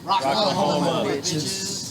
Rocklahoma bitches.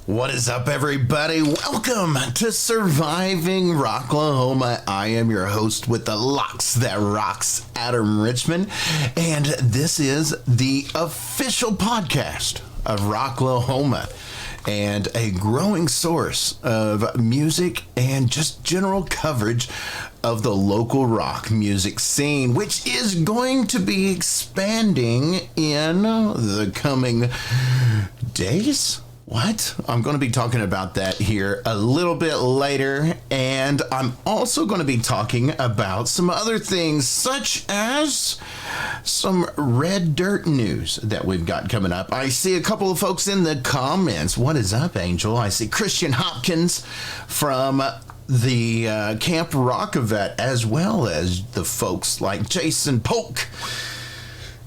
What is up, everybody? Welcome to Surviving Rocklahoma. I am your host with the locks that rocks, Adam Richmond, and this is the official podcast of Rocklahoma and a growing source of music and just general coverage of the local rock music scene, which is going to be expanding in the coming days. What? I'm going to be talking about that here a little bit later, and I'm also going to be talking about some other things, such as some red dirt news that we've got coming up. I see a couple of folks in the comments. What is up, Angel? I see Christian Hopkins from the Camp ROK-A-VET, as well as the folks like Jason Polk.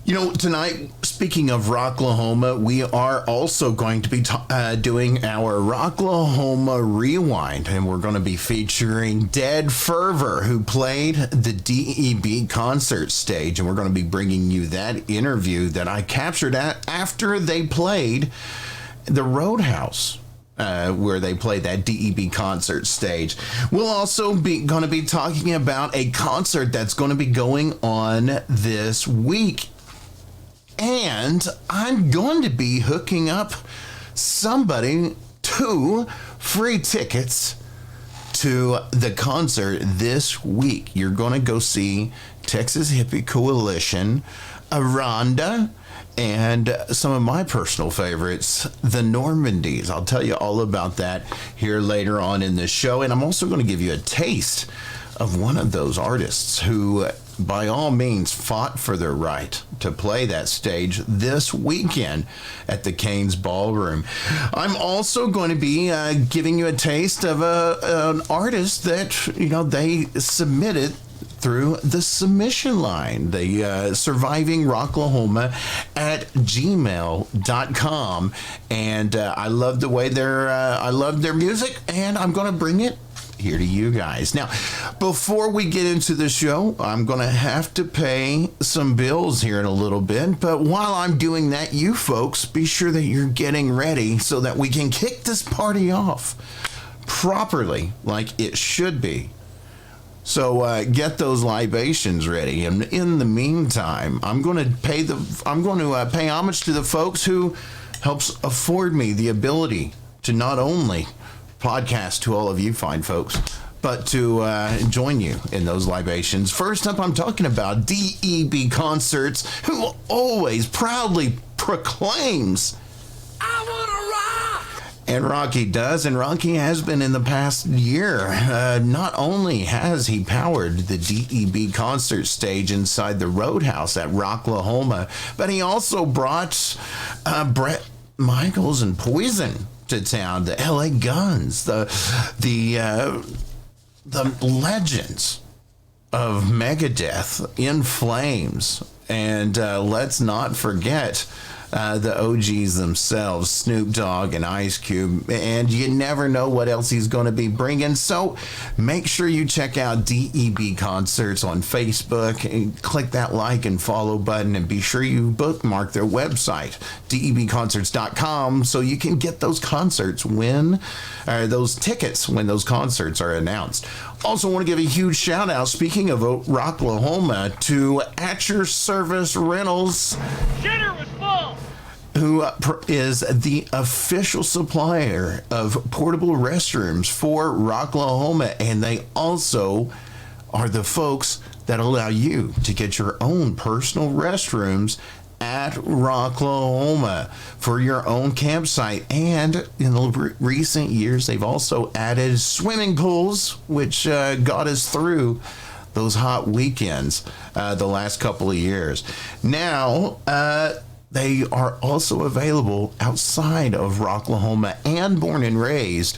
You know, tonight, speaking of Rocklahoma, we are also going to be doing our Rocklahoma Rewind, and we're going to be featuring Dead Fervor, who played the DEB concert stage, and we're going to be bringing you that interview that I captured after they played the Roadhouse. Where they played that DEB concert stage. We'll also be going to be talking about a concert that's going to be going on this week. And I'm going to be hooking up somebody 2 free tickets to the concert this week. You're going to go see Texas Hippie Coalition, Aranda, and some of my personal favorites, the Normandys. I'll tell you all about that here later on in the show. And I'm also going to give you a taste of one of those artists who, by all means, fought for their right to play that stage this weekend at the Cain's Ballroom. I'm also going to be giving you a taste of an artist that, you know, they submitted through the submission line, the Surviving Rocklahoma at gmail.com. And I love the way I love their music, and I'm going to bring it here to you guys. Now, before we get into the show, I'm going to have to pay some bills here in a little bit. But while I'm doing that, you folks, be sure that you're getting ready so that we can kick this party off properly, like it should be. So get those libations ready. And in the meantime, I'm going to pay homage to the folks who helps afford me the ability to not only podcast to all of you fine folks, but to join you in those libations. First up, I'm talking about DEB Concerts, who always proudly proclaims, "I want to rock!" And Rocky does, and Rocky has been in the past year. Not only has he powered the DEB concert stage inside the Roadhouse at Rocklahoma, but he also brought Bret Michaels and Poison to town, the LA Guns, the legends of Megadeth, In Flames, and let's not forget the OGs themselves, Snoop Dogg and Ice Cube, and you never know what else he's going to be bringing. So make sure you check out DEB Concerts on Facebook and click that like and follow button, and be sure you bookmark their website, debconcerts.com, so you can get those concerts those tickets when those concerts are announced. Also want to give a huge shout out, speaking of Rocklahoma, to At Your Service Rentals. Shitter was full. Who is the official supplier of portable restrooms for Rocklahoma, and they also are the folks that allow you to get your own personal restrooms at Rocklahoma for your own campsite. And in the recent years, they've also added swimming pools, which got us through those hot weekends the last couple of years. Now, they are also available outside of Rocklahoma and Born and Raised.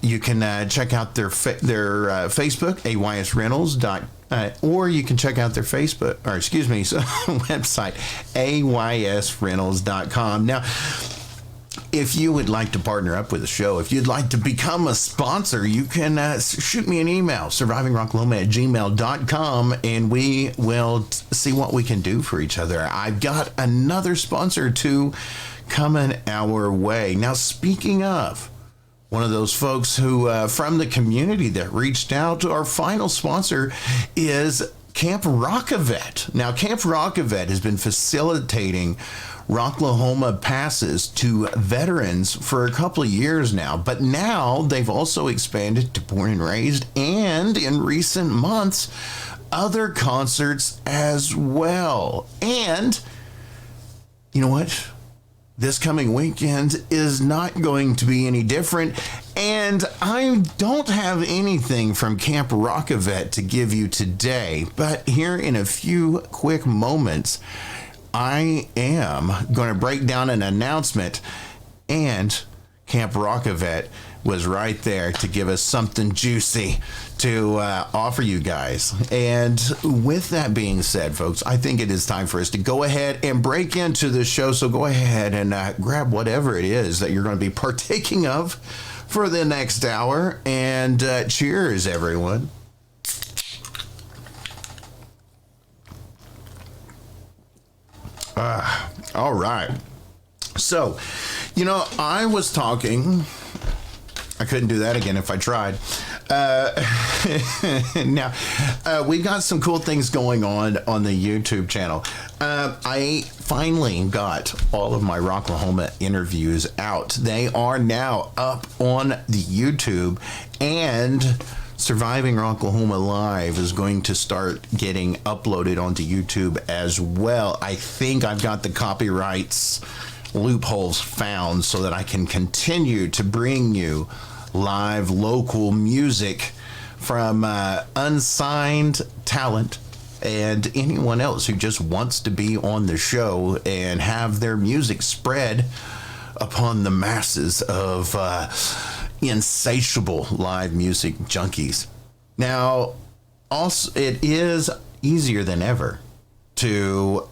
You can check out their Facebook, aysrentals.com, or you can check out their Facebook, or excuse me, website, aysrentals.com. Now, if you would like to partner up with the show, if you'd like to become a sponsor, you can shoot me an email, survivingrocklahoma@gmail.com, and we will see what we can do for each other. I've got another sponsor to coming our way. Now, speaking of one of those folks who, from the community that reached out, our final sponsor is Camp ROK-A-VET. Now, Camp ROK-A-VET has been facilitating Rocklahoma passes to veterans for a couple of years now, but now they've also expanded to Born and Raised, and in recent months, other concerts as well. And you know what? This coming weekend is not going to be any different, and I don't have anything from Camp ROK-A-VET to give you today, but here in a few quick moments, I am going to break down an announcement, and Camp ROK-A-VET was right there to give us something juicy to offer you guys. And with that being said, folks, I think it is time for us to go ahead and break into the show. So go ahead and grab whatever it is that you're going to be partaking of for the next hour. And cheers, everyone. All right. So, you know, I was talking. I couldn't do that again if I tried. Now, we've got some cool things going on the YouTube channel. I finally got all of my Rocklahoma interviews out. They are now up on the YouTube, and Surviving Rocklahoma Live is going to start getting uploaded onto YouTube as well. I think I've got the copyrights loopholes found so that I can continue to bring you live local music from unsigned talent and anyone else who just wants to be on the show and have their music spread upon the masses of insatiable live music junkies. Now, also, it is easier than ever to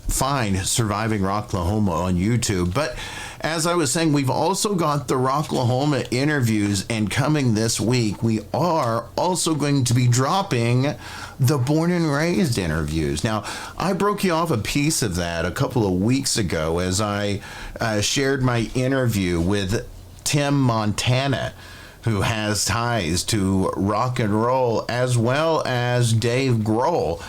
find Surviving Rocklahoma on YouTube, but as I was saying, we've also got the Rocklahoma interviews, and coming this week, we are also going to be dropping the Born and Raised interviews. Now, I broke you off a piece of that a couple of weeks ago as I shared my interview with Tim Montana, who has ties to rock and roll, as well as Dave Grohl.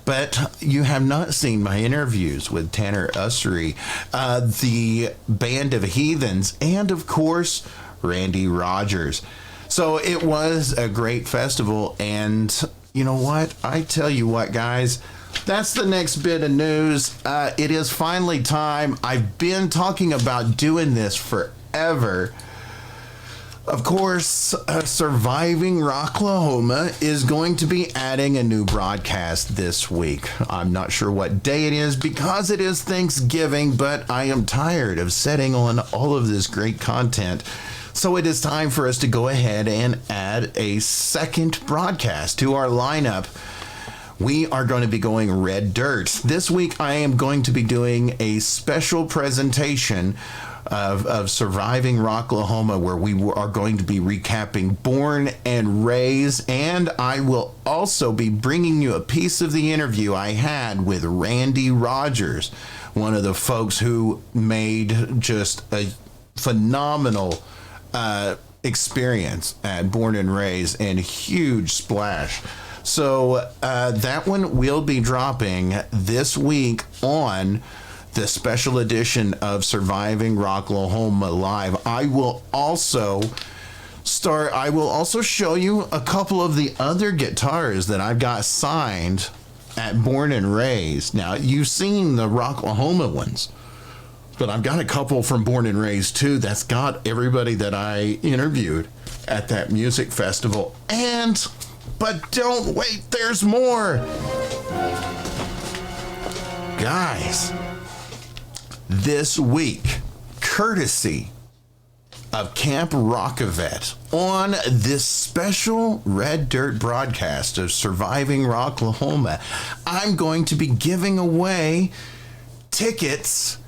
But you have not seen my interviews with Tanner Ussery, the Band of Heathens, and of course, Randy Rogers. So it was a great festival, and you know what? I tell you what, guys, that's the next bit of news. It is finally time. I've been talking about doing this forever. Of course, Surviving Rocklahoma is going to be adding a new broadcast this week. I'm not sure what day it is because it is Thanksgiving, but I am tired of setting on all of this great content. So it is time for us to go ahead and add a second broadcast to our lineup. We are going to be going Red Dirt. This week, I am going to be doing a special presentation of Surviving Rocklahoma, where we are going to be recapping Born and Raised, and I will also be bringing you a piece of the interview I had with Randy Rogers, one of the folks who made just a phenomenal experience at Born and Raised and huge splash. So that one will be dropping this week on the special edition of Surviving Rocklahoma Live. I will also show you a couple of the other guitars that I've got signed at Born and Raised. Now, you've seen the Rocklahoma ones, but I've got a couple from Born and Raised too that's got everybody that I interviewed at that music festival. But don't wait, there's more. Guys, this week, courtesy of Camp ROK-A-VET, on this special Red Dirt broadcast of Surviving Rocklahoma, I'm going to be giving away tickets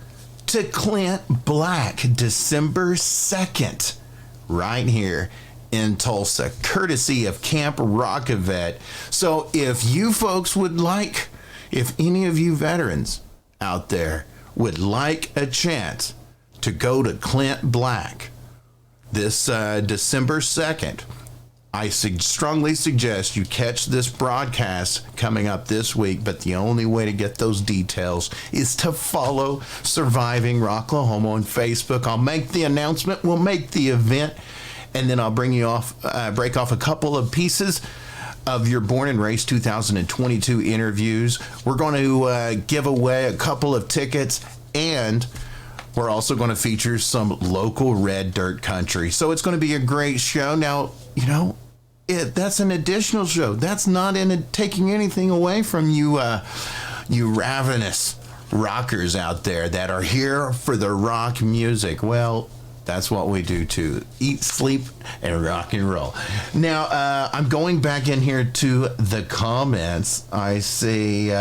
to Clint Black December 2nd, right here in Tulsa, courtesy of Camp ROK-A-VET. So if you folks would like, if any of you veterans out there would like a chance to go to Clint Black this December 2nd, I strongly suggest you catch this broadcast coming up this week, but the only way to get those details is to follow Surviving Rocklahoma on Facebook. I'll make the announcement, we'll make the event, and then I'll break off a couple of pieces of your Born and Raised 2022 interviews. We're going to give away a couple of tickets, and we're also going to feature some local Red Dirt country. So it's going to be a great show. Now, that's an additional show. That's not taking anything away from you, you ravenous rockers out there that are here for the rock music. Well, that's what we do too. Eat, sleep, and rock and roll. Now, I'm going back in here to the comments. I see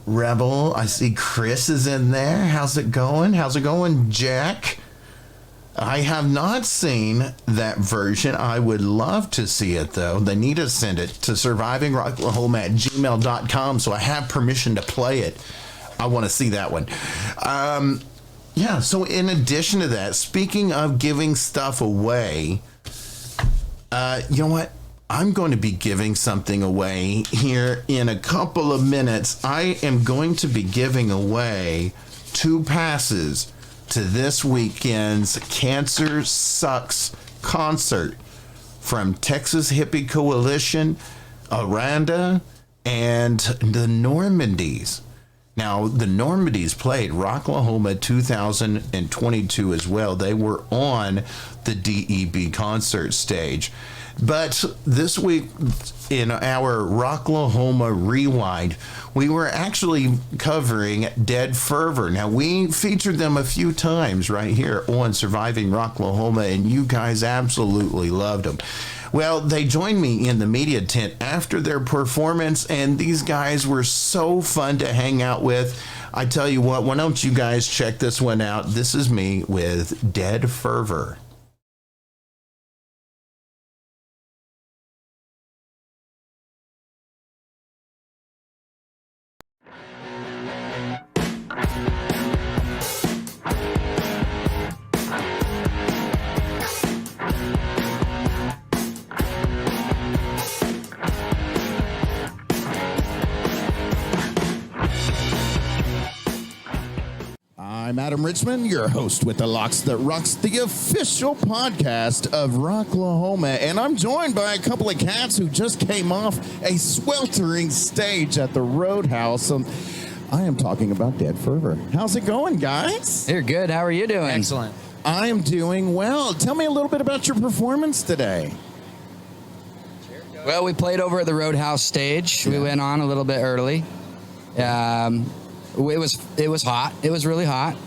Rebel. I see Chris is in there. How's it going? How's it going, Jack? I have not seen that version. I would love to see it, though. They need to send it to survivingrocklahoma@gmail.com, so I have permission to play it. I want to see that one. Yeah, so in addition to that, speaking of giving stuff away, you know what? I'm going to be giving something away here in a couple of minutes. I am going to be giving away 2 passes to this weekend's Cancer Sucks concert from Texas Hippie Coalition, Aranda, and the Normandys. Now, the Normandys played Rocklahoma 2022 as well. They were on the DEB concert stage. But this week in our Rocklahoma Rewind, we were actually covering Dead Fervor. Now, we featured them a few times right here on Surviving Rocklahoma, and you guys absolutely loved them. Well, they joined me in the media tent after their performance, and these guys were so fun to hang out with. I tell you what, why don't you guys check this one out? This is me with Dead Fervor. I'm Adam Richmond, your host with the Locks That Rocks, the official podcast of Rocklahoma, and I'm joined by a couple of cats who just came off a sweltering stage at the Roadhouse. I am talking about Dead Fervor. How's it going, guys? You're good. How are you doing? Excellent. I am doing well. Tell me a little bit about your performance today. Well, we played over at the Roadhouse stage. We went on a little bit early. It was hot. It was really hot,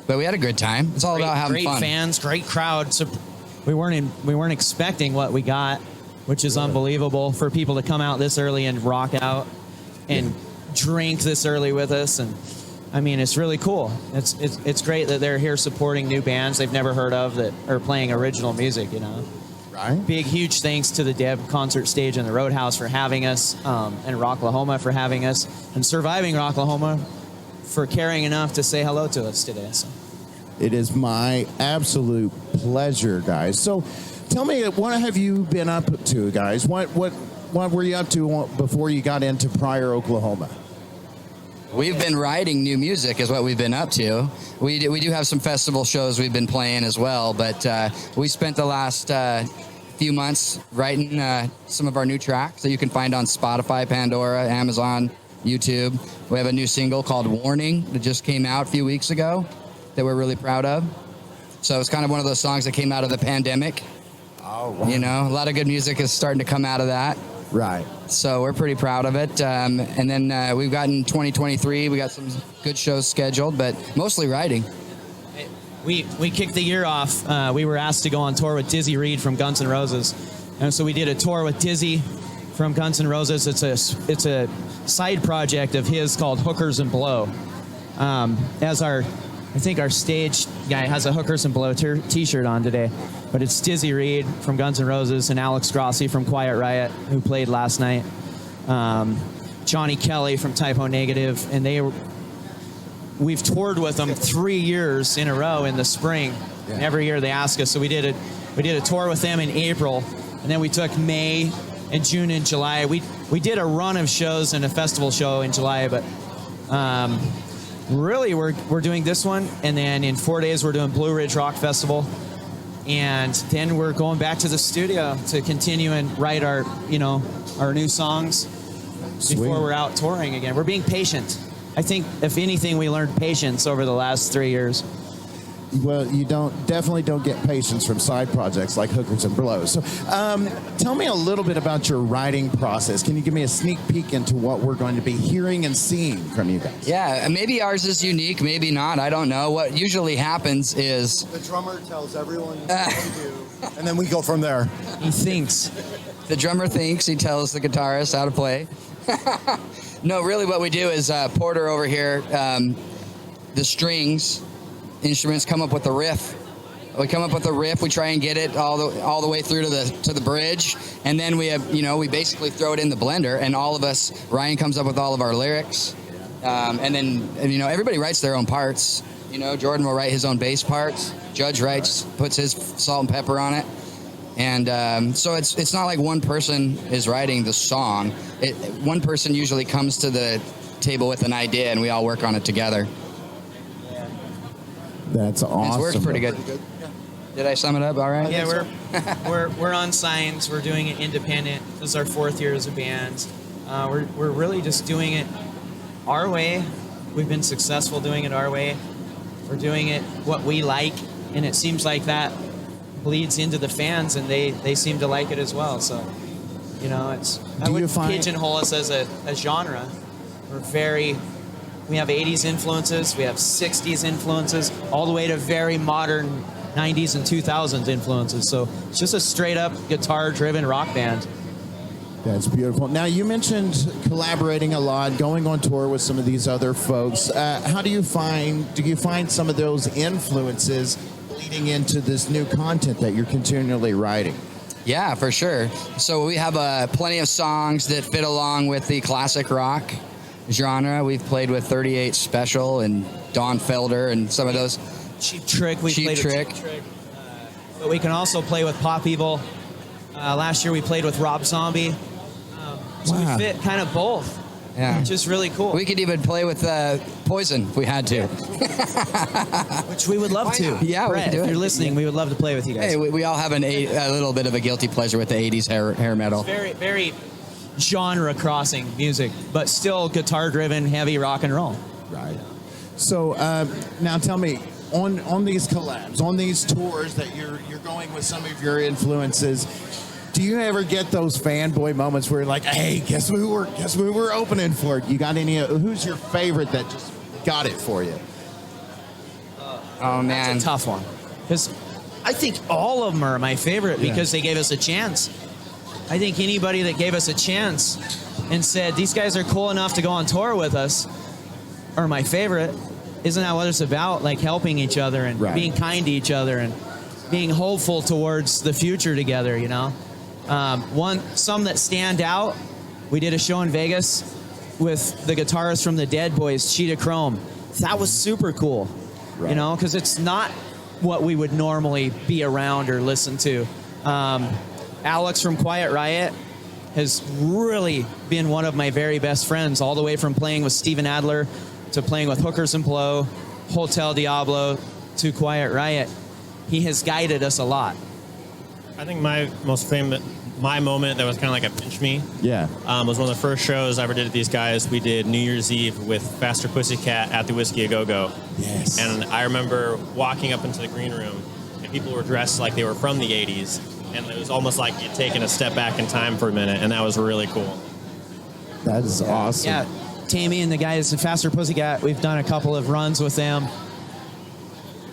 but we had a good time. It's all about having fun. Great fans, great crowd. So we weren't expecting what we got, which is unbelievable for people to come out this early and rock out and drink this early with us. And I mean, it's really cool. It's great that they're here supporting new bands they've never heard of that are playing original music. Right. Big, huge thanks to the Deb concert stage and the Roadhouse for having us, and Rocklahoma for having us, and Surviving Rocklahoma for caring enough to say hello to us today. So. It is my absolute pleasure, guys. So tell me, what have you been up to, guys? What were you up to before you got into Pryor, Oklahoma? We've been writing new music is what we've been up to. We do have some festival shows we've been playing as well, but we spent the last few months writing some of our new tracks that you can find on Spotify, Pandora, Amazon, YouTube. We have a new single called Warning that just came out a few weeks ago that we're really proud of. So it's kind of one of those songs that came out of the pandemic. Oh, wow. You know, a lot of good music is starting to come out of that. Right. So we're pretty proud of it. And then we've got in 2023, we got some good shows scheduled, but mostly writing. We kicked the year off. We were asked to go on tour with Dizzy Reed from Guns N' Roses. And so we did a tour with Dizzy from Guns N' Roses. It's a side project of his called Hookers and Blow. I think our stage guy has a Hookers and Blow t-shirt on today, but it's Dizzy Reed from Guns N' Roses and Alex Grossi from Quiet Riot, who played last night. Johnny Kelly from Type O Negative, and we've toured with them 3 years in a row in the spring. Yeah. And every year they ask us, so we did a tour with them in April, and then we took May and June and July. We did a run of shows and a festival show in July, but really we're doing this one, and then in 4 days we're doing Blue Ridge Rock Festival, and then we're going back to the studio to continue and write our new songs. Sweet. Before we're out touring again. We're being patient. I think if anything we learned patience over the last 3 years. Well, you definitely don't get patience from side projects like Hookers and Blows. So tell me a little bit about your writing process. Can you give me a sneak peek into what we're going to be hearing and seeing from you guys? Yeah, maybe ours is unique, maybe not. I don't know. What usually happens is the drummer tells everyone what to do, and then we go from there. He thinks. The drummer thinks, he tells the guitarist how to play. No, really what we do is Porter over here, the strings, instruments come up with the riff. We come up with a riff. We try and get it all the way through to the bridge, and then we have we basically throw it in the blender. And all of us, Ryan comes up with all of our lyrics, and then everybody writes their own parts. Jordan will write his own bass parts. Judge puts his salt and pepper on it, and so it's not like one person is writing the song. One person usually comes to the table with an idea, and we all work on it together. That's awesome. It works pretty good. Did I sum it up all right? Yeah, we're unsigned. We're doing it independent. This is our 4th year as a band. We're really just doing it our way. We've been successful doing it our way. We're doing it what we like, and it seems like that bleeds into the fans, and they seem to like it as well. So, I wouldn't pigeonhole us as a genre. We have 80s influences, we have 60s influences, all the way to very modern 90s and 2000s influences. So it's just a straight-up guitar-driven rock band. That's beautiful. Now, you mentioned collaborating a lot, going on tour with some of these other folks. How do you find some of those influences leading into this new content that you're continually writing? Yeah, for sure. So we have plenty of songs that fit along with the classic rock genre. We've played with 38 Special and Don Felder and some of those. Cheap Trick. But we can also play with Pop Evil. Last year we played with Rob Zombie. So we fit kind of both. Yeah. Which is really cool. We could even play with Poison if we had to. Which we would love to. Yeah, Brett, if you're listening, we would love to play with you guys. Hey, we all have a little bit of a guilty pleasure with the 80s hair metal. It's very, very genre crossing music, but still guitar driven, heavy rock and roll. Right. So now tell me, on these collabs, on these tours that you're going with some of your influences, do you ever get those fanboy moments where you're like, hey, guess who we're opening for? You got any? Who's your favorite that just got it for you? Oh man, that's a tough one, because I think all of them are my favorite because they gave us a chance. I think anybody that gave us a chance and said, these guys are cool enough to go on tour with us are my favorite. Isn't that what it's about? Like helping each other and being kind to each other and being hopeful towards the future together, Some that stand out, we did a show in Vegas with the guitarist from the Dead Boys, Cheetah Chrome. That was super cool. you know, because it's not what we would normally be around or listen to. Alex from Quiet Riot has really been one of my very best friends, all the way from playing with Steven Adler to playing with Hookers and Blow, Hotel Diablo to Quiet Riot. He has guided us a lot. I think my most famous, my moment that was kind of like a pinch me, was one of the first shows I ever did with these guys. We did New Year's Eve with Faster Pussycat at the Whiskey A Go Go. Yes. And I remember walking up into the green room, and people were dressed like they were from the 80s. And it was almost like you'd taken a step back in time for a minute, and that was really cool. That is awesome. Yeah, Tammy and the guys at Faster Pussycat, we've done a couple of runs with them.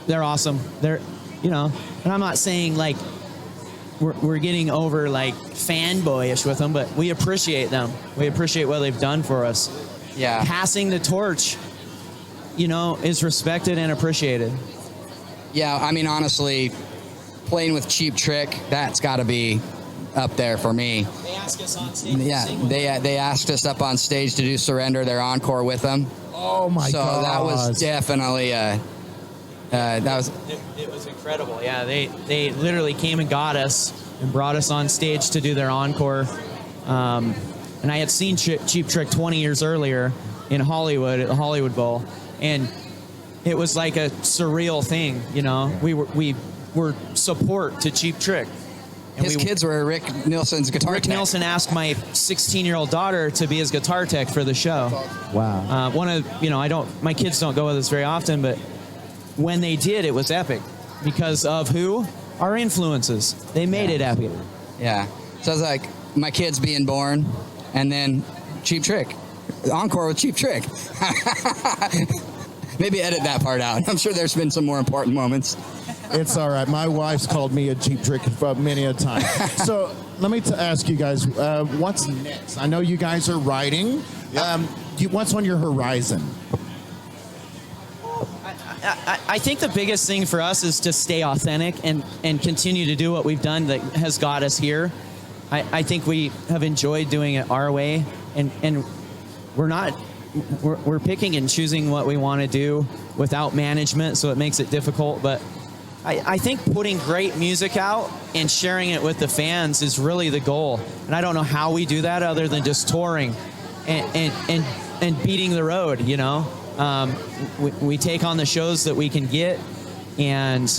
They're awesome. They're, you know, and I'm not saying like we're getting over like fanboyish with them, but we appreciate them. We appreciate what they've done for us. Yeah. Passing the torch, you know, is respected and appreciated. Yeah, I mean, honestly, playing with Cheap Trick, that's got to be up there for me. They asked us on stage. Yeah, they asked us up on stage to do Surrender, their encore with them. Oh my God. So that was definitely It was incredible. Yeah, they literally came and got us and brought us on stage to do their encore. And I had seen Cheap Trick 20 years earlier in Hollywood at the Hollywood Bowl, and it was like a surreal thing. You know, we were support to Cheap Trick. And his kids were Rick Nielsen's guitar Rick tech. Nielsen asked my 16-year-old daughter to be his guitar tech for the show. Wow. My kids don't go with us very often, but when they did, it was epic because of who? Our influences. They made it epic. Yeah. So it's like my kids being born, and then Cheap Trick. Encore with Cheap Trick. Maybe edit that part out. I'm sure there's been some more important moments. It's all right. My wife's called me a Cheap Trick many a time. So let me ask you guys, what's next? I know you guys are writing. What's on your horizon? I think the biggest thing for us is to stay authentic and continue to do what we've done that has got us here. I think we have enjoyed doing it our way, and we're picking and choosing what we want to do without management, so it makes it difficult. But I think putting great music out and sharing it with the fans is really the goal. And I don't know how we do that other than just touring and beating the road, you know. We take on the shows that we can get, and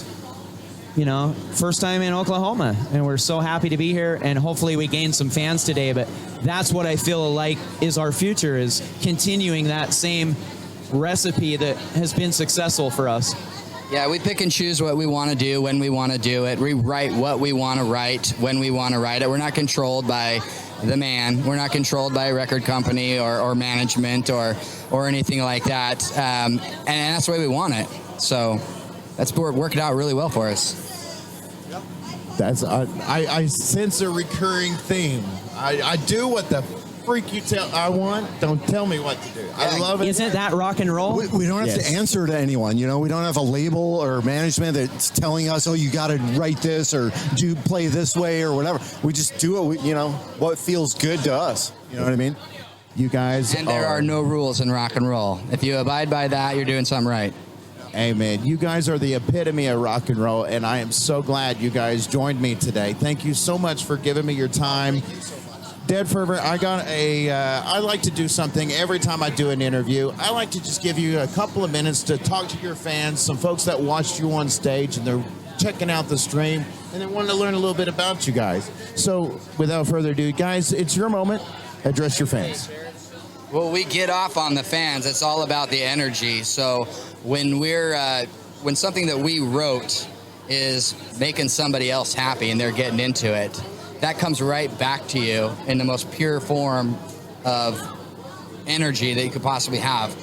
you know, first time in Oklahoma, and we're so happy to be here, and hopefully we gain some fans today. But that's what I feel like is our future, is continuing that same recipe that has been successful for us. Yeah, we pick and choose what we want to do when we want to do it. We write what we want to write when we want to write it. We're not controlled by the man. We're not controlled by a record company or management or anything like that. And that's the way we want it. So that's worked out really well for us. That's I sense a recurring theme. I do what the freak you tell I want. Don't tell me what to do. I love it. Isn't that rock and roll? We don't have to answer to anyone. You know, we don't have a label or management that's telling us, oh, you got to write this or play this way or whatever. We just do what feels good to us. You know what I mean? You guys And there are no rules in rock and roll. If you abide by that, you're doing something right. Amen. You guys are the epitome of rock and roll, and I am so glad you guys joined me today. Thank you so much for giving me your time. Dead Fervor, I like to do something every time I do an interview. I like to just give you a couple of minutes to talk to your fans, some folks that watched you on stage and they're checking out the stream and they wanted to learn a little bit about you guys. So without further ado, guys, it's your moment. Address your fans. Well, we get off on the fans. It's all about the energy. So when when something that we wrote is making somebody else happy and they're getting into it, that comes right back to you in the most pure form of energy that you could possibly have.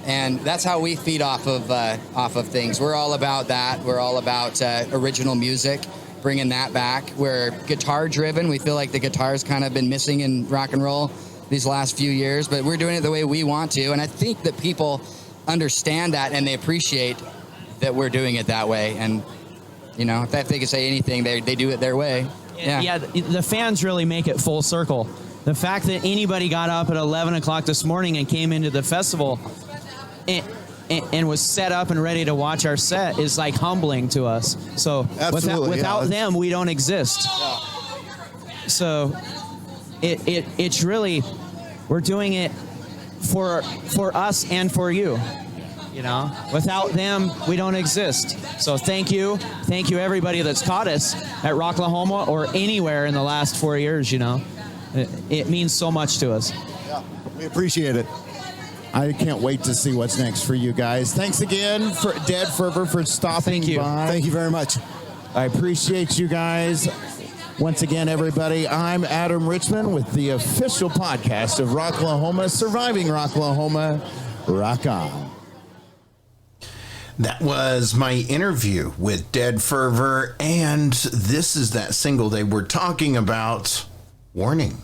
And that's how we feed off of things. We're all about that. We're all about original music, bringing that back. We're guitar driven. We feel like the guitar's kind of been missing in rock and roll these last few years, but we're doing it the way we want to. And I think that people understand that and they appreciate that we're doing it that way. And, you know, if they can say anything, they do it their way. Yeah, the fans really make it full circle. The fact that anybody got up at 11 o'clock this morning and came into the festival, and was set up and ready to watch our set is like humbling to us. So Absolutely, without them, we don't exist. So it's really, we're doing it for us and for you. You know, without them, we don't exist. So thank you everybody that's caught us at Rocklahoma or anywhere in the last 4 years. You know, it means so much to us. Yeah, we appreciate it. I can't wait to see what's next for you guys. Thanks again for Dead Fervor for stopping by. Thank you very much. I appreciate you guys. Once again, everybody, I'm Adam Richmond with the official podcast of Rocklahoma, Surviving Rocklahoma. Rock on. That was my interview with Dead Fervor, and this is that single they were talking about, Warning.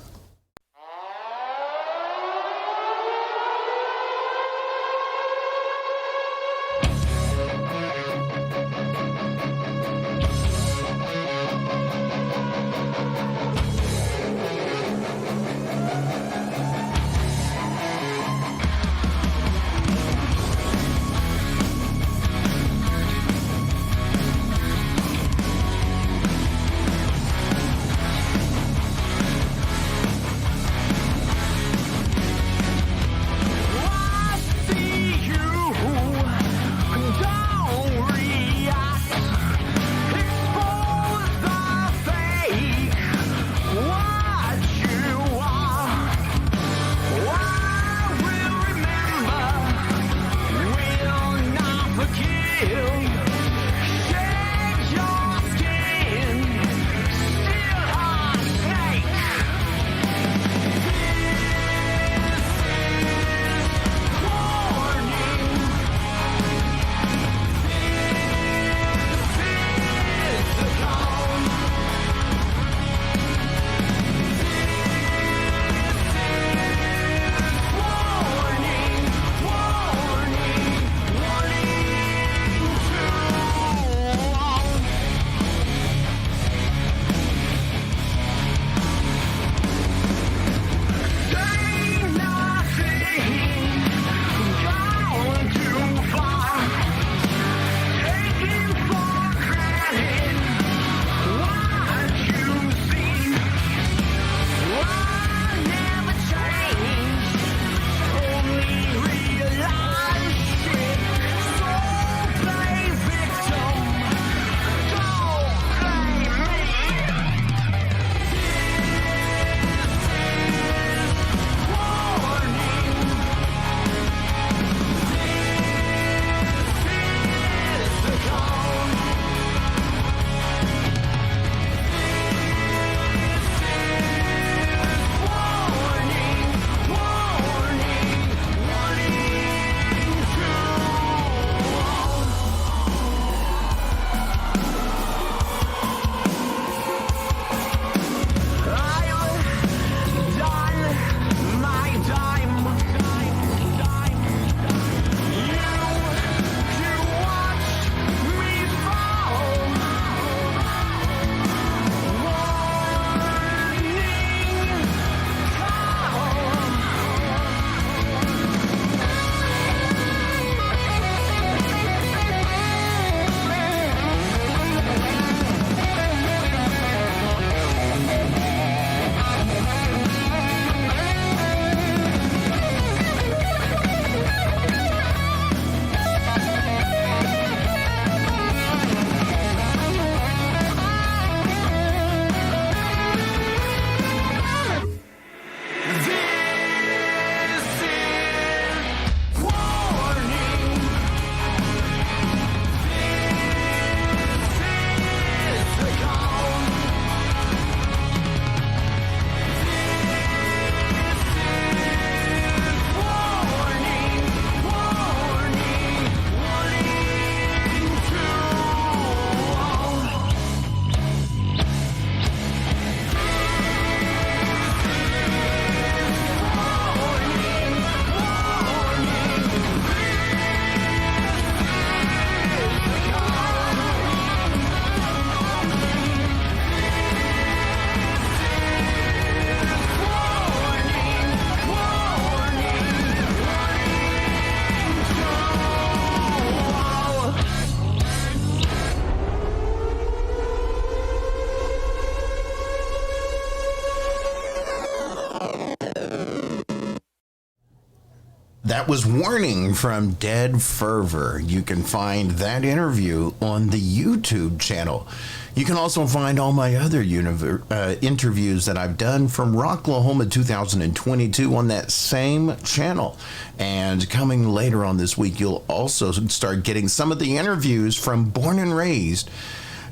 that was Warning from Dead Fervor. You can find that interview on the YouTube channel. You can also find all my other interviews that I've done from Rocklahoma 2022 on that same channel. And coming later on this week, you'll also start getting some of the interviews from Born and Raised.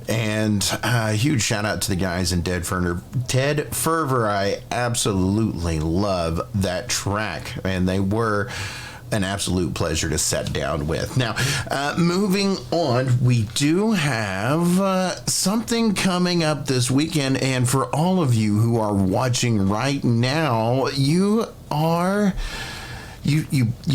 And a huge shout out to the guys in Dead Fervor. I absolutely love that track, and they were an absolute pleasure to sit down with. Now, moving on, we do have something coming up this weekend, and for all of you who are watching right now, you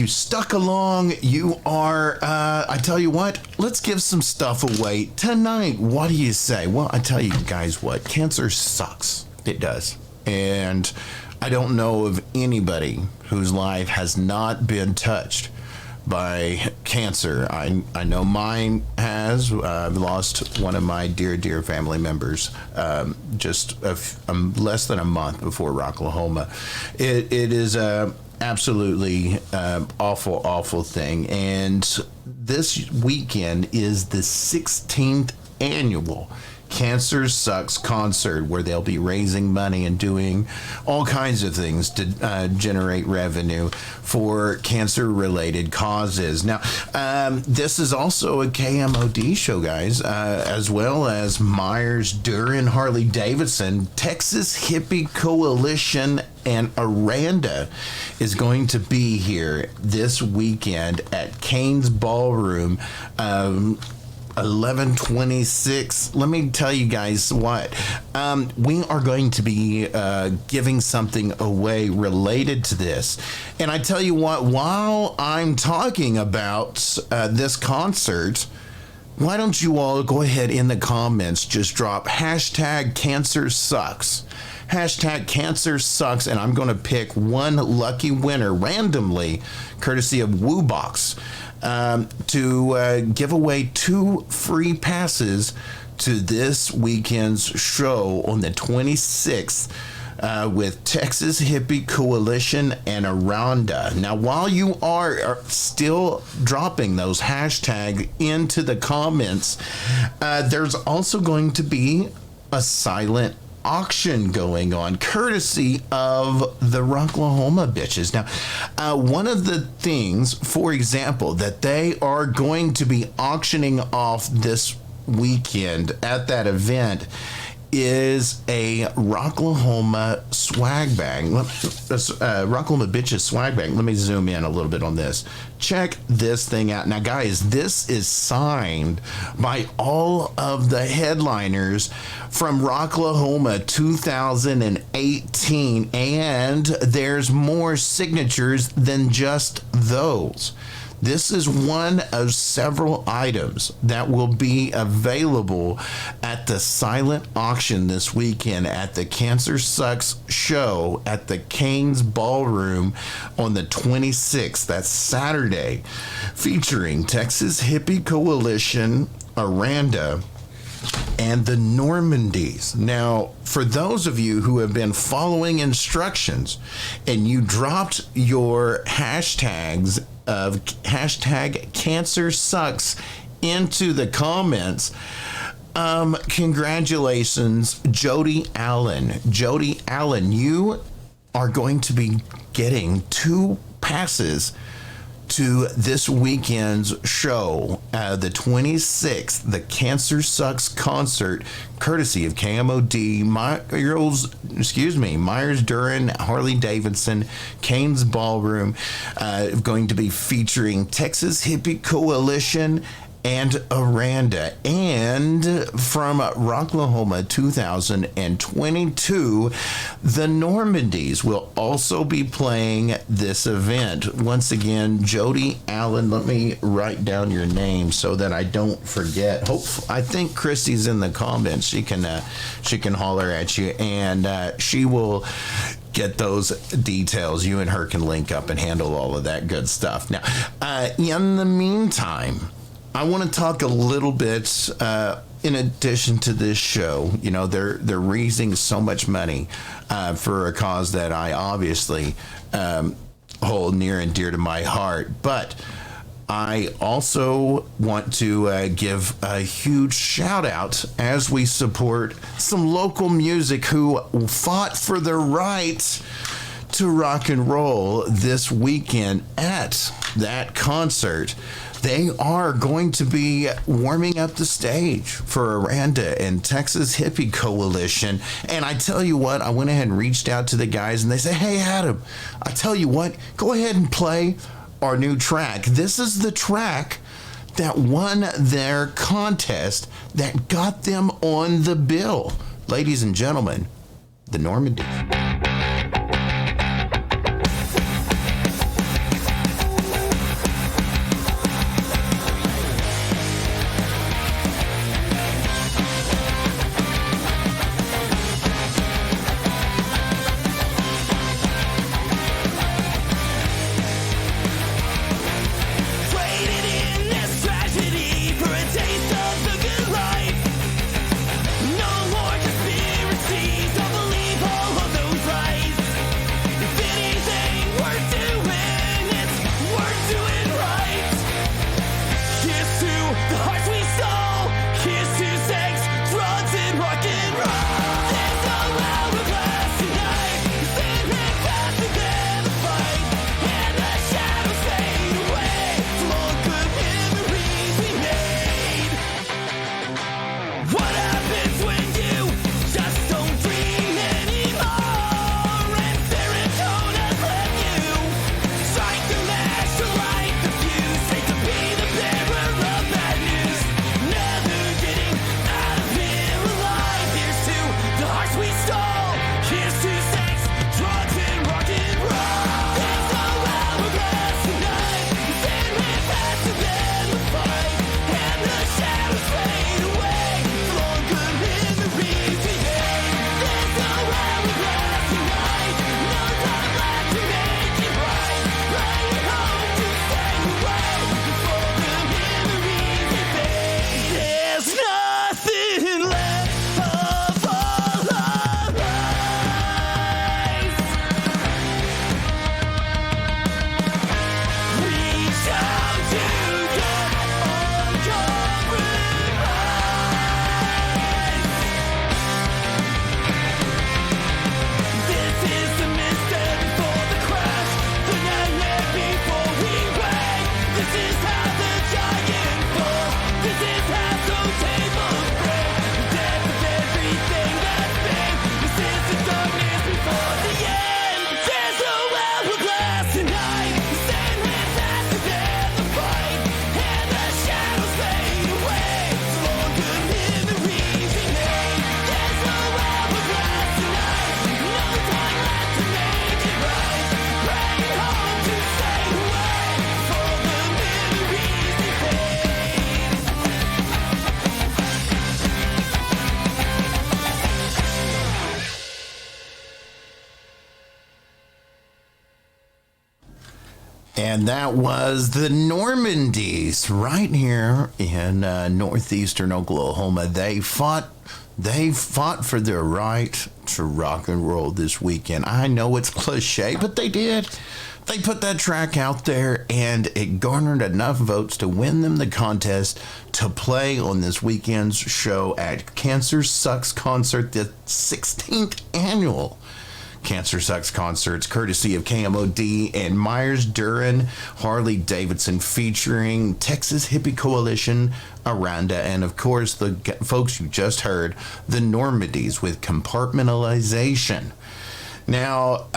stuck along. You are, I tell you what, let's give some stuff away tonight. What do you say? Well, I tell you guys what, cancer sucks. It does. And I don't know of anybody whose life has not been touched by cancer. I know mine has. I've lost one of my dear family members just less than a month before Rocklahoma. It is a absolutely awful thing. And this weekend is the 16th annual Cancer Sucks concert, where they'll be raising money and doing all kinds of things to generate revenue for cancer-related causes. Now, this is also a KMOD show, guys, as well as Myers, Duran, Harley Davidson, Texas Hippie Coalition, and Aranda is going to be here this weekend at Kane's Ballroom. 1126. Let me tell you guys what. We are going to be giving something away related to this. And I tell you what, while I'm talking about this concert, why don't you all go ahead in the comments, just drop hashtag cancer sucks. Hashtag cancer sucks, and I'm going to pick one lucky winner randomly, courtesy of WooBox, to give away 2 free passes to this weekend's show on the 26th with Texas Hippie Coalition and Aranda. Now, while you are still dropping those hashtags into the comments, there's also going to be a silent auction going on, courtesy of the Rocklahoma bitches. Now, one of the things, for example, that they are going to be auctioning off this weekend at that event is a Rocklahoma swag bag. Rocklahoma bitches swag bag. Let me zoom in a little bit on this. Check this thing out. Now, guys, this is signed by all of the headliners from Rocklahoma 2018, and there's more signatures than just those. This is one of several items that will be available at the silent auction this weekend at the Cancer Sucks show at the Kane's Ballroom on the 26th. That's Saturday, featuring Texas Hippie Coalition, Aranda, and the Normandys. Now, for those of you who have been following instructions and you dropped your hashtags of hashtag cancer sucks into the comments, congratulations, Jody Allen. Jody Allen, you are going to be getting 2 passes to this weekend's show, the 26th, the Cancer Sucks concert, courtesy of KMOD, Myers, Duran, Harley Davidson, Kane's Ballroom, going to be featuring Texas Hippie Coalition and Aranda. And from Rocklahoma 2022, the Normandys will also be playing this event. Once again, Jody Allen, let me write down your name so that I don't forget. I think Christy's in the comments. She can holler at you, and she will get those details. You and her can link up and handle all of that good stuff. Now, in the meantime, I want to talk a little bit, in addition to this show. You know, they're raising so much money for a cause that I obviously hold near and dear to my heart. But I also want to give a huge shout out as we support some local music who fought for the right to rock and roll this weekend at that concert. They are going to be warming up the stage for Aranda and Texas Hippie Coalition. And I tell you what, I went ahead and reached out to the guys and they say, hey, Adam, I tell you what, go ahead and play our new track. This is the track that won their contest that got them on the bill. Ladies and gentlemen, the Normandys. And that was the Normandys right here in northeastern Oklahoma. They fought for their right to rock and roll this weekend. I know it's cliche, but they did. They put that track out there, and it garnered enough votes to win them the contest to play on this weekend's show at Cancer Sucks Concert, the 16th annual Cancer Sucks Concerts, courtesy of KMOD and Myers-Duran, Harley-Davidson, featuring Texas Hippie Coalition, Aranda, and of course the folks you just heard, the Normandys with Compartmentalization. Now,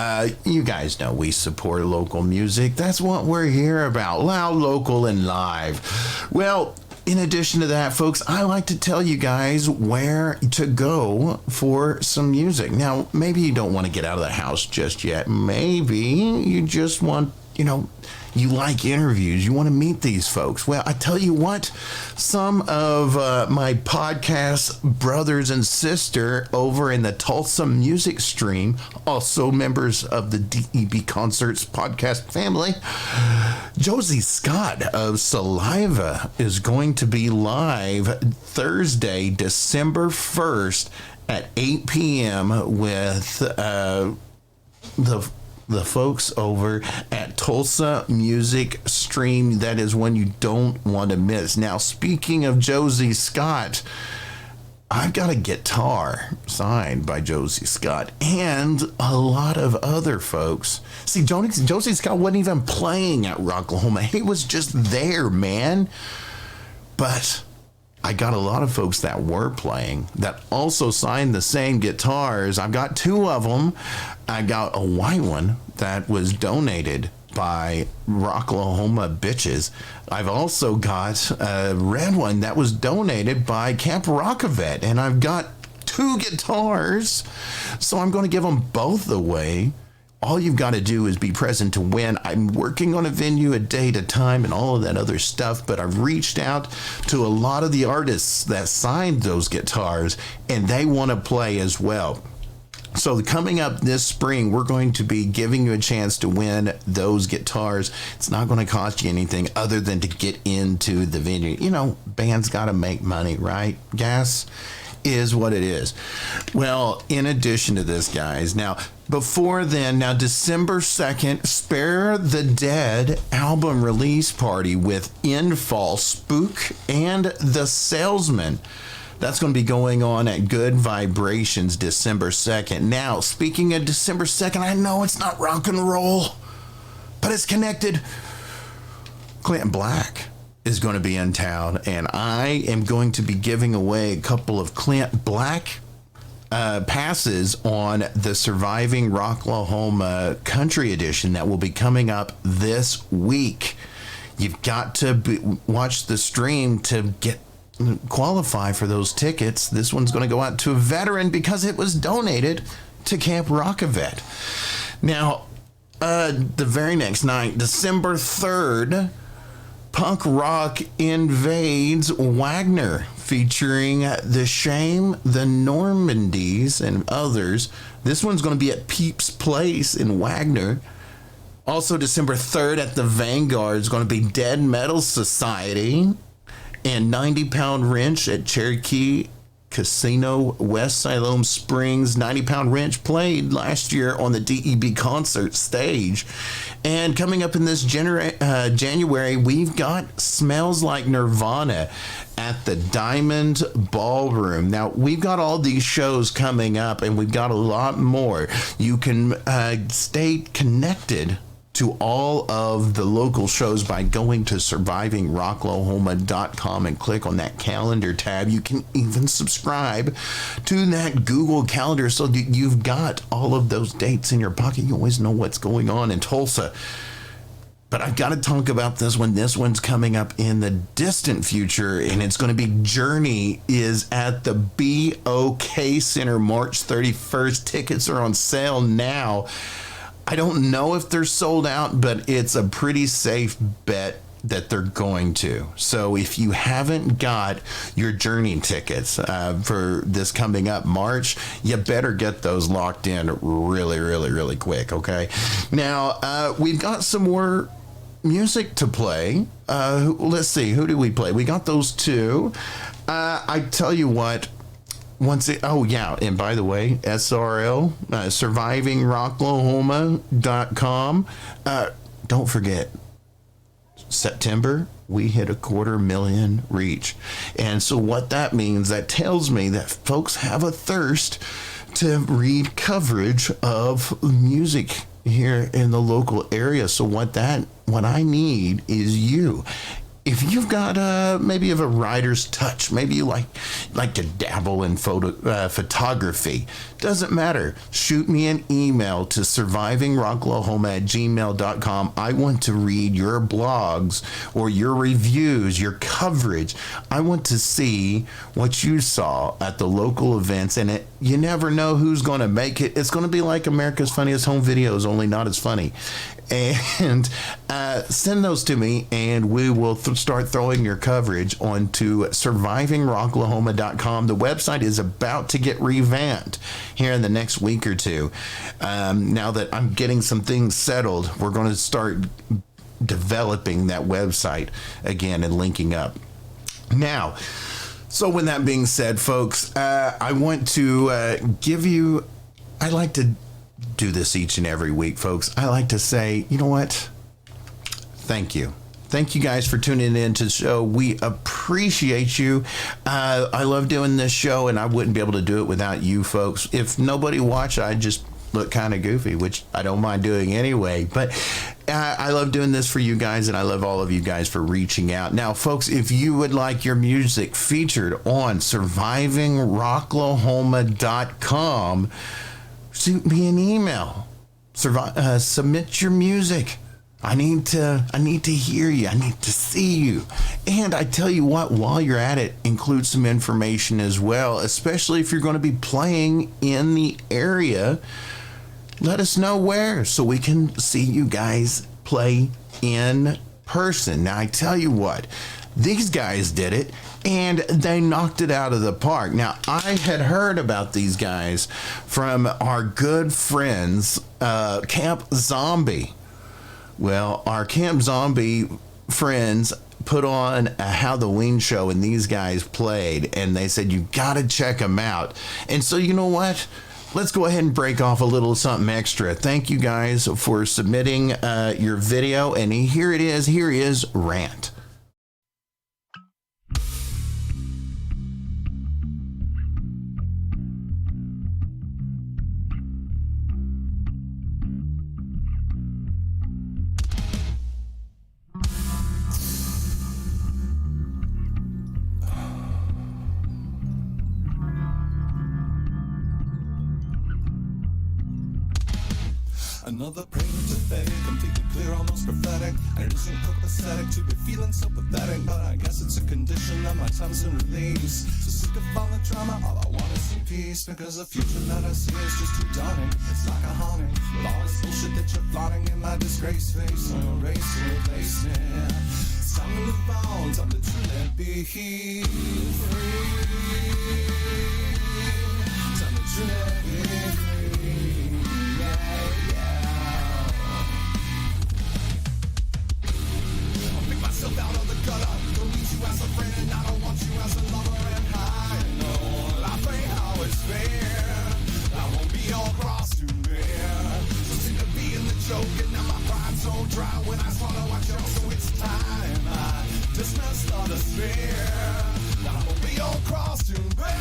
you guys know we support local music. That's what we're here about, loud, local, and live. Well, in addition to that, folks, I like to tell you guys where to go for some music. Now, maybe you don't want to get out of the house just yet. Maybe you just want, you like interviews. You want to meet these folks. Well, I tell you what, some of my podcast brothers and sister over in the Tulsa Music Stream, also members of the DEB Concerts podcast family, Josie Scott of Saliva is going to be live Thursday, December 1st at 8 p.m. with the the folks over at Tulsa Music Stream. That is one you don't want to miss. Now, speaking of Josie Scott, I've got a guitar signed by Josie Scott and a lot of other folks. See, Josie Scott wasn't even playing at Rocklahoma. He was just there, man. But I got a lot of folks that were playing that also signed the same guitars. I've got two of them. I got a white one that was donated by Rocklahoma Bitches. I've also got a red one that was donated by Camp ROK-A-VET. And I've got two guitars. So I'm going to give them both away. All you've got to do is be present to win. I'm working on a venue, a date, a time, and all of that other stuff, but I've reached out to a lot of the artists that signed those guitars, and they want to play as well. So coming up this spring, we're going to be giving you a chance to win those guitars. It's not going to cost you anything other than to get into the venue. You know, bands got to make money, right? Gas is what it is. Well, in addition to this, guys, now before then, now December 2nd, Spare the Dead album release party with Infall, Spook, and The Salesman. That's going to be going on at Good Vibrations December 2nd. Now, speaking of December 2nd, I know it's not rock and roll, but it's connected. Clint Black is going to be in town, and I am going to be giving away a couple of Clint Black passes on the Surviving Rocklahoma Country Edition that will be coming up this week. You've got to watch the stream to qualify for those tickets. This one's going to go out to a veteran because it was donated to Camp ROK-A-VET. Now, the very next night, December 3rd, Punk Rock Invades Wagner, featuring The Shame, the Normandys, and others. This one's going to be at Peeps Place in Wagner. Also, December 3rd at the Vanguard is going to be Dead Metal Society and 90 Pound Wrench at Cherokee Casino, West Siloam Springs. 90 Pound Wrench played last year on the DEB concert stage. And coming up in this January, we've got Smells Like Nirvana at the Diamond Ballroom. Now, we've got all these shows coming up, and we've got a lot more. You can stay connected to all of the local shows by going to survivingrocklahoma.com and click on that calendar tab. You can even subscribe to that Google Calendar so that you've got all of those dates in your pocket. You always know what's going on in Tulsa. But I've got to talk about this one. This one's coming up in the distant future, and it's going to be Journey is at the BOK Center March 31st. Tickets are on sale now. I don't know if they're sold out, but it's a pretty safe bet that they're going to. So if you haven't got your Journey tickets for this coming up March, you better get those locked in really, really, really quick, okay? Now, we've got some more music to play. Let's see, who do we play? We got those two. I tell you what, and by the way, SRL, survivingrocklahoma.com. Don't forget, September, we hit 250,000 reach. And so what that means, that tells me that folks have a thirst to read coverage of music here in the local area. So what I need is you. If you've got maybe of a writer's touch, maybe you like to dabble in photography, doesn't matter. Shoot me an email to survivingrocklahoma@gmail.com. I want to read your blogs or your reviews, your coverage. I want to see what you saw at the local events, and you never know who's going to make it. It's going to be like America's Funniest Home Videos, only not as funny. And send those to me, and we will start throwing your coverage onto survivingrocklahoma.com. The website is about to get revamped here in the next week or two. Now that I'm getting some things settled, we're going to start developing that website again and linking up. Now, so with that being said, folks, I want to do this each and every week, folks, I like to say, you know what? Thank you. Thank you guys for tuning in to the show. We appreciate you. I love doing this show, and I wouldn't be able to do it without you folks. If nobody watched, I'd just look kind of goofy, which I don't mind doing anyway. But I love doing this for you guys, and I love all of you guys for reaching out. Now, folks, if you would like your music featured on survivingrocklahoma.com, shoot me an email. Submit your music. I need to hear you. I need to see you. And I tell you what, while you're at it, include some information as well, especially if you're going to be playing in the area. Let us know where so we can see you guys play in person. Now, I tell you what, these guys did it, and they knocked it out of the park. Now, I had heard about these guys from our good friends, Camp Zombie. Well, our Camp Zombie friends put on a Halloween show, and these guys played, and they said, you got to check them out. And so, you know what? Let's go ahead and break off a little something extra. Thank you guys for submitting your video, and here it is. Here is RANT. Another pathetic, completely clear, almost prophetic. And it isn't copacetic to be feeling so pathetic, but I guess it's a condition of my times and release. So sick of all the drama, all I want is some peace. Because the future that I see is just too daunting. It's like a haunting, with all this bullshit that you're plotting in my disgrace face. So erase and replace it. It's time to move on, time to truly be free. Time to truly be free. Out of the gutter, don't need you as a friend, and I don't want you as a lover. And I know life ain't how it's fair. I won't be all cross to bear. So sick of being the joke, and now my pride's so dry when I swallow I choke. So it's time I dismiss the despair. I won't be all cross to bear.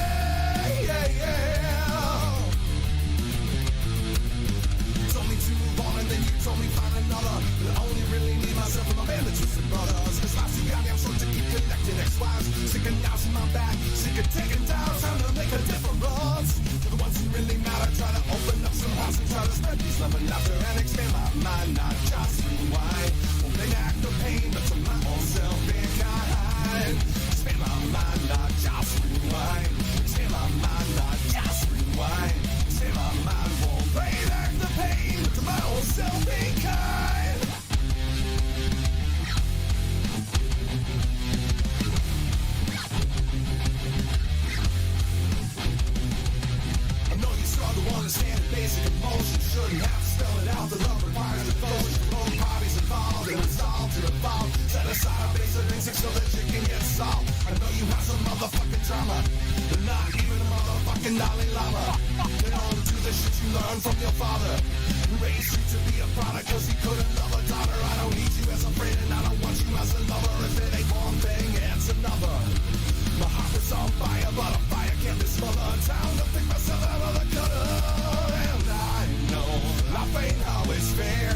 Told me to move on, and then you told me find another. But I only really need myself and my man, the twisted brothers. Cause life's too goddamn short to keep connected. Ex-wives, sick of nouns in my back, sick of taking down, trying to make a difference. To the ones who really matter, try to open up some hearts and try to spread peace, love, and laughter, and expand my mind, not just rewind. Won't they act the pain, but to my own self, being kind. Expand my mind, not just rewind. Expand my mind, not just rewind. Expand my mind, won't they act the pain, but to my own self, being kind. Understand basic emotion, shouldn't have to spell it out. The love requires devotion, both parties involved, and resolve to evolve. Set aside basic things so that you can get solved. I know you have some motherfucking drama, but not even a motherfucking Dalai Lama. They don't do the shit you learned from your father, who raised you to be a product cause he couldn't love a daughter. I don't need you as a friend, and I don't want you as a lover. If it ain't one thing, it's another. My heart is on fire, but a fire can't be smothered. Time to pick myself out of the gutter. And I know life ain't always fair,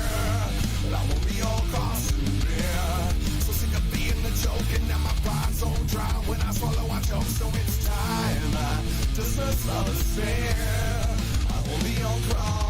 but I won't be all cross and bare. So sick of being the joke, and now my pride's so dry. When I swallow, I choke, so it's time I dismiss all the fair. I won't be all cross.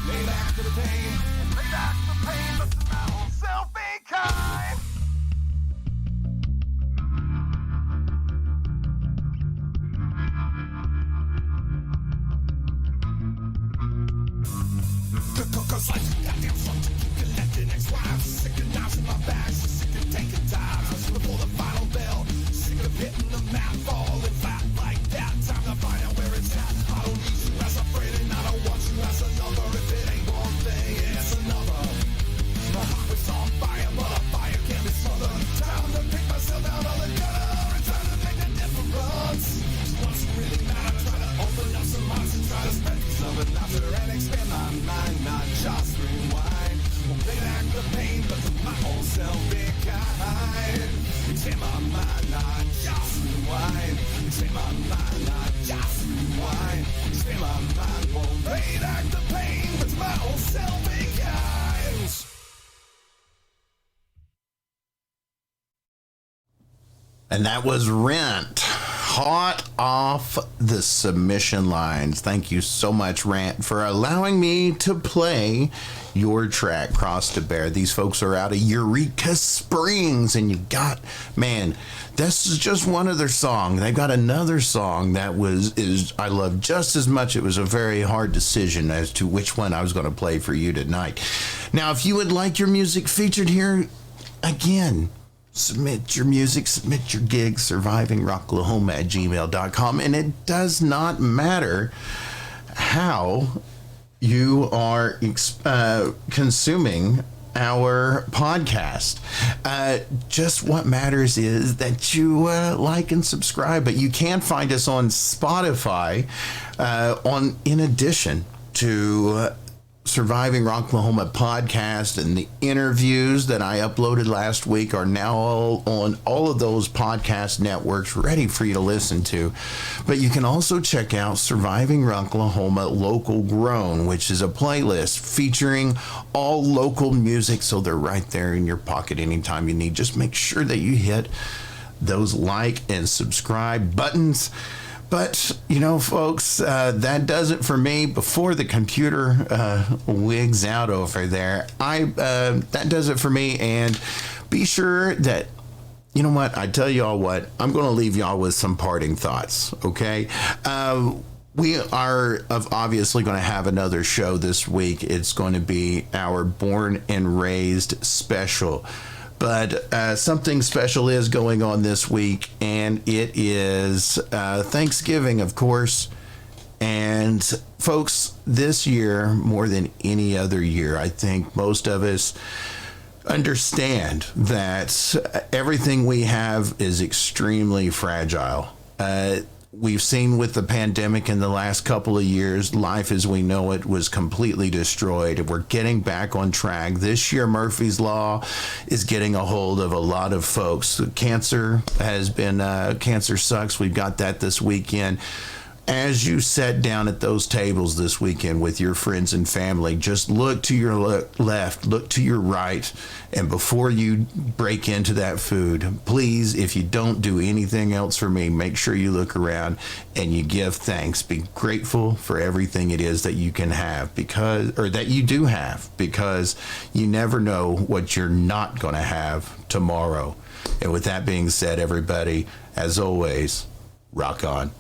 Lay back to the pain, but to my own self. And that was RANT, hot off the submission lines. Thank you so much, RANT, for allowing me to play your track, Cross to Bear. These folks are out of Eureka Springs, and you got, man, this is just one of their songs. They've got another song that I love just as much. It was a very hard decision as to which one I was going to play for you tonight. Now, if you would like your music featured here, again, submit your music, submit your gigs, survivingrocklahoma@gmail.com. And it does not matter how you are consuming our podcast. Just what matters is that you like and subscribe. But you can find us on Spotify in addition to Surviving Rocklahoma podcast, and the interviews that I uploaded last week are now on all of those podcast networks ready for you to listen to. But you can also check out Surviving Rocklahoma Local Grown, which is a playlist featuring all local music, so they're right there in your pocket anytime you need. Just make sure that you hit those like and subscribe buttons. But, you know, folks, that does it for me. Before the computer wigs out over there, that does it for me. And be sure that, you know what, I tell y'all what, I'm going to leave y'all with some parting thoughts, okay? We are obviously going to have another show this week. It's going to be our Born and Raised special. But something special is going on this week, and it is Thanksgiving, of course. And folks, this year, more than any other year, I think most of us understand that everything we have is extremely fragile. We've seen with the pandemic in the last couple of years, life as we know it was completely destroyed. We're getting back on track. This year, Murphy's Law is getting a hold of a lot of folks. Cancer sucks. We've got that this weekend. As you sat down at those tables this weekend with your friends and family, just look to your left, look to your right, and before you break into that food, please, if you don't do anything else for me, make sure you look around and you give thanks. Be grateful for everything it is that you can have, that you do have, because you never know what you're not going to have tomorrow. And with that being said, everybody, as always, rock on.